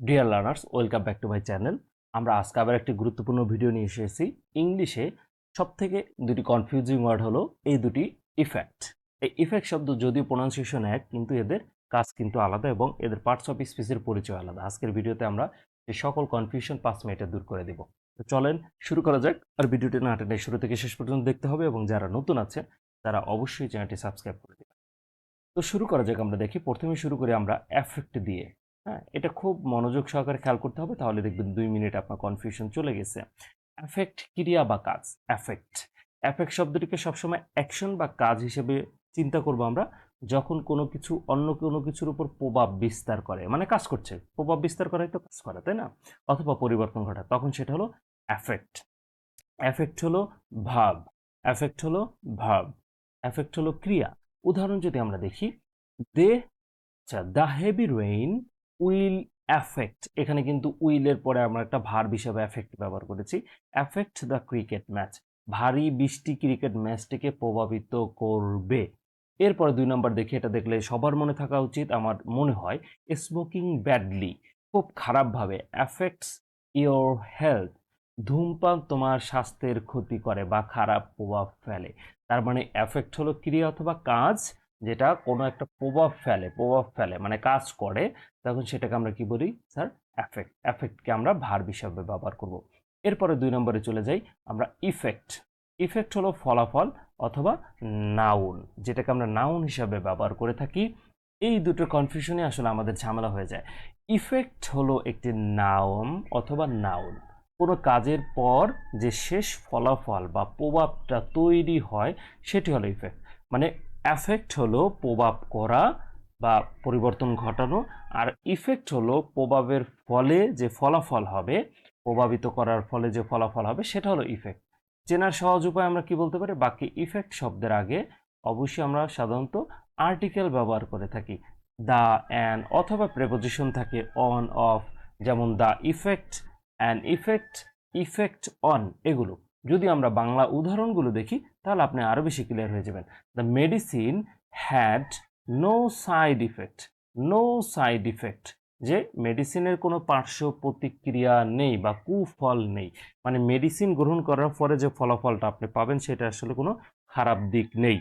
Dear learners, welcome back to my channel. আমরা আজকে আবার একটি গুরুত্বপূর্ণ ভিডিও নিয়ে এসেছি। ইংলিশে সবথেকে দুটি কনফিউজিং ওয়ার্ড হলো এই দুটি ইফেক্ট। এই ইফেক্ট শব্দ যদিও প্রোনাউন্সিয়েশন এক, কিন্তু এদের কাজ কিন্তু আলাদা এবং এদের পার্টস অফ স্পিচের পরিচয় আলাদা। আজকের ভিডিওতে আমরা এই সকল কনফিউশন 5 মিনিটে দূর করে দেব। তো চলেন শুরু করা যাক। আর ভিডিওটি না টেনে শুরু থেকে শেষ পর্যন্ত দেখতে হবে এবং যারা নতুন আছে তারা অবশ্যই চ্যানেলটি সাবস্ক্রাইব করে দেবেন। তো শুরু করা যাক। আমরা দেখি, প্রথমে শুরু করি আমরা এফেক্ট দিয়ে। হ্যাঁ, এটা খুব মনোযোগ সহকারে খেয়াল করতে হবে, তাহলে দেখবেন 2 মিনিট আপনার কনফিউশন চলে গেছে। এফেক্ট ক্রিয়া বা কাজ। এফেক্ট এফেক্ট শব্দটিকে সবসময় অ্যাকশন বা কাজ হিসেবে চিন্তা করব আমরা, যখন কোনো কিছু অন্য কোনো কিছুর উপর প্রভাব বিস্তার করে, মানে কাজ করছে, প্রভাব বিস্তার করাই তো কাজ করা, তাই না? অথবা পরিবর্তন ঘটায়, তখন সেটা হলো এফেক্ট। এফেক্ট হলো ভার্ব। এফেক্ট হলো ভার্ব। এফেক্ট হলো ক্রিয়া। উদাহরণ যদি আমরা দেখি, দে আচ্ছা, the heavy rain will affect, এখানে কিন্তু উইলের পরে আমরা একটা ভার্ব হিসেবে অ্যাফেক্ট ব্যবহার করেছি। অ্যাফেক্ট দ্য ক্রিকেট ম্যাচ, ভারী বৃষ্টি ক্রিকেট ম্যাচটিকে প্রভাবিত করবে। এরপরে 2 নম্বর দেখি, এটা দেখলে সবার মনে থাকা উচিত আমার মনে হয়। স্মোকিং ব্যাডলি, খুব খারাপভাবে, অ্যাফেক্টস ইয়োর হেলথ, ধূমপান তোমার স্বাস্থ্যের ক্ষতি করে বা খারাপ প্রভাব ফেলে। তার মানে অ্যাফেক্ট হলো ক্রিয়া অথবা কাজ, যেটা কোনো একটা প্রভাব ফেলে মানে কাজ করে, তখন সেটাকে আমরা কি বলি স্যার? অ্যাফেক্ট। অ্যাফেক্টকে আমরা ভার্ব হিসাবে ব্যবহার করব। এরপরে 2 নম্বরে চলে যাই আমরা, ইফেক্ট। ইফেক্ট হলো ফলাফল অথবা নাউন, যেটাকে আমরা নাউন হিসাবে ব্যবহার করে থাকি। এই দুটো কনফিউশনে আসলে আমাদের ঝামেলা হয়ে যায়। ইফেক্ট হলো একটি নাউন অথবা নাউন, কোনো কাজের পর যে শেষ ফলাফল বা প্রভাবটা তৈরি হয় সেটি হলো ইফেক্ট। মানে অ্যাফেক্ট হলো প্রভাব করা বা পরিবর্তন ঘটানো, আর ইফেক্ট হলো প্রভাবের ফলে যে ফলাফল হবে, প্রভাবিত করার ফলে যে ফলাফল হবে, সেটা হলো ইফেক্ট। চেনার সহজ উপায় আমরা কি বলতে পারি? বাকি ইফেক্ট শব্দের আগে অবশ্যই আমরা সাধারণত আর্টিকেল ব্যবহার করে থাকি, দা, অ্যান, অথবা প্রেপোজিশন থাকে অন, অফ, যেমন the effect, an effect, effect on, এগুলো। যদি আমরা বাংলা উদাহরণগুলো দেখি তাহলে আপনি আরও বেশি ক্লিয়ার হয়ে যাবেন। The medicine had no side effect. No side effect, যে মেডিসিনের কোনো পার্শ্ব প্রতিক্রিয়া নেই বা কুফল নেই, মানে মেডিসিন গ্রহণ করার পরে যে ফলাফলটা আপনি পাবেন সেটা আসলে কোনো খারাপ দিক নেই।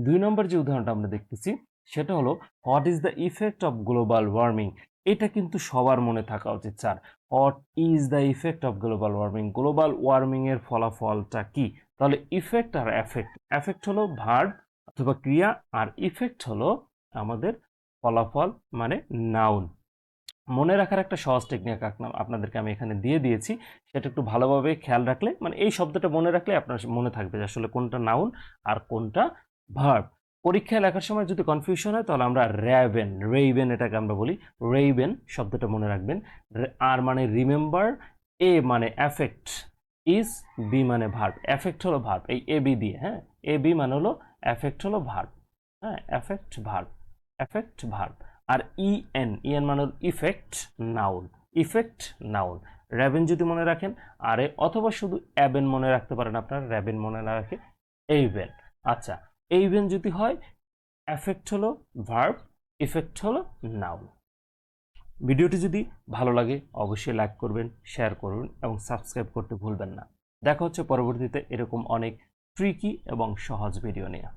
2 নম্বর যে উদাহরণটা আমরা দেখতেছি সেটা হলো, what is the effect of global warming. এটা কিন্তু সবার মনে থাকা উচিত sir. What is the effect of global warming, global warming এর ফলাফলটা কি? তাহলে ইফেক্ট আর এফেক্ট, এফেক্ট হলো ভার্ব অথবা ক্রিয়া, আর ইফেক্ট হলো আমাদের ফলাফল মানে নাউন। মনে রাখার একটা সহজ টেকনিক আপনাদেরকে আমি এখানে দিয়ে দিয়েছি, সেটা একটু ভালোভাবে খেয়াল রাখলে, মানে এই শব্দটা মনে রাখলে আপনার মনে থাকবে যে আসলে কোনটা নাউন আর কোনটা ভার্ব। পরীক্ষায় লেখার সময় যদি কনফিউশন হয় তাহলে আমরা র্যাভেন, রেইভেন এটাকে আমরা বলি, রেইভেন শব্দটা মনে রাখবেন। আর মানে রিমেম্বার, এ মানে অ্যাফেক্ট, ইজ, বি মানে ভার্ব। অ্যাফেক্ট হলো ভার্ব, এই এ বি দিয়ে, হ্যাঁ, এ বি মানে হলো অ্যাফেক্ট হলো ভার্ব, হ্যাঁ, অ্যাফেক্ট ভার্ব, অ্যাফেক্ট ভার্ব। আর ইএন, ইএন মানে ইফেক্ট, নাউন, ইফেক্ট নাউন। র্যাবেন যদি মনে রাখেন, আরে অথবা শুধু অ্যাবেন মনে রাখতে পারেন আপনারা, র্যাবেন মনে না রাখে এইভেন। আচ্ছা, এইভেন যদি হয়, অ্যাফেক্ট হলো ভার্ব, ইফেক্ট হলো নাউন। ভিডিওটি যদি ভালো লাগে অবশ্যই লাইক করবেন, শেয়ার করুন এবং সাবস্ক্রাইব করতে ভুলবেন না। দেখা হচ্ছে পরবর্তীতে এরকম অনেক ট্রিকি এবং সহজ ভিডিও নিয়ে।